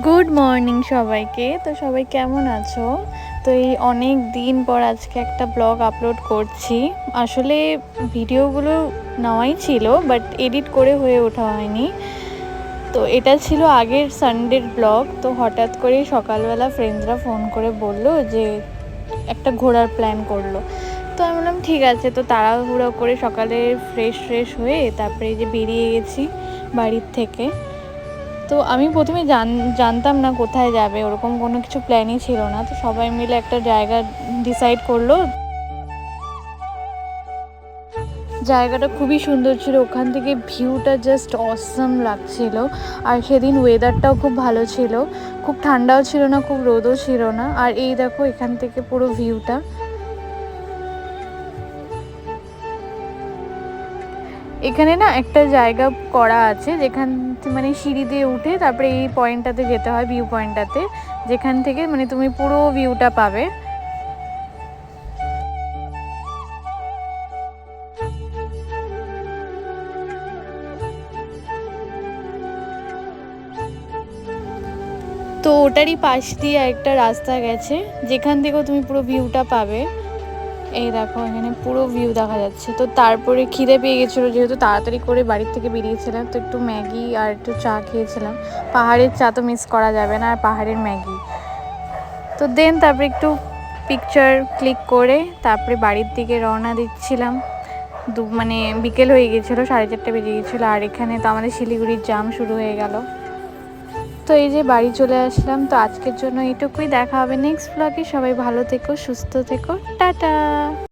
Good morning সবাইকে। তো সবাই কেমন আছো? তো এই অনেক দিন পর আজকে একটা ব্লগ আপলোড করছি। আসলে ভিডিওগুলো নেওয়াই ছিল, বাট এডিট করে হয়ে ওঠা হয়নি। তো এটা ছিল আগের সানডের ব্লগ। তো হঠাৎ করে সকালবেলা ফ্রেন্ডসরা ফোন করে বলল যে একটা ঘোরার প্ল্যান করলো। তো আমি বললাম ঠিক আছে। তো তাড়াহুড়ো করে সকালে ফ্রেশ হয়ে তারপরে এই যে বেরিয়ে গেছি বাড়ির থেকে। তো আমি প্রথমে জানতাম না কোথায় যাবে, ওরকম কোনো কিছু প্ল্যানই ছিল না। তো সবাই মিলে একটা জায়গা ডিসাইড করলো। জায়গাটা খুবই সুন্দর ছিল, ওখান থেকে ভিউটা জাস্ট অসাম লাগছিল। আর সেদিন ওয়েদারটাও খুব ভালো ছিল, খুব ঠান্ডাও ছিল না, খুব রোদও ছিল না। আর এই দেখো এখান থেকে পুরো ভিউটা। এখানে না একটা জায়গা করা আছে যেখান মানে সিঁড়ি দিয়ে উঠে তারপরে এই পয়েন্টটাতে যেতে হয়, ভিউ পয়েন্টটাতে, যেখান থেকে মানে তুমি পুরো ভিউটা পাবে। তো ওটারই পাশ দিয়ে একটা রাস্তা গেছে যেখান থেকেও তুমি পুরো ভিউটা পাবে। এই দেখো এখানে পুরো ভিউ দেখা যাচ্ছে। তো তারপরে খিদে পেয়ে গেছিলো, যেহেতু তাড়াতাড়ি করে বাড়ির থেকে বেরিয়েছিলাম, তো একটু ম্যাগি আর একটু চা খেয়েছিলাম। পাহাড়ের চা তো মিস করা যাবে না, আর পাহাড়ের ম্যাগি। তো দেন তারপরে একটু পিকচার ক্লিক করে তারপরে বাড়ির দিকে রওনা দিচ্ছিলাম। মানে বিকেল হয়ে গেছিলো, 4:30 বেজে গেছিলো। আর এখানে তো আমাদের শিলিগুড়ির জাম শুরু হয়ে গেল। তো এই যে বাড়ি চলে আসলাম। তো আজকের জন্য এইটুকুই, দেখা হবে নেক্সট ব্লগে। সবাই ভালো থেকো, সুস্থ থেকো, টাটা।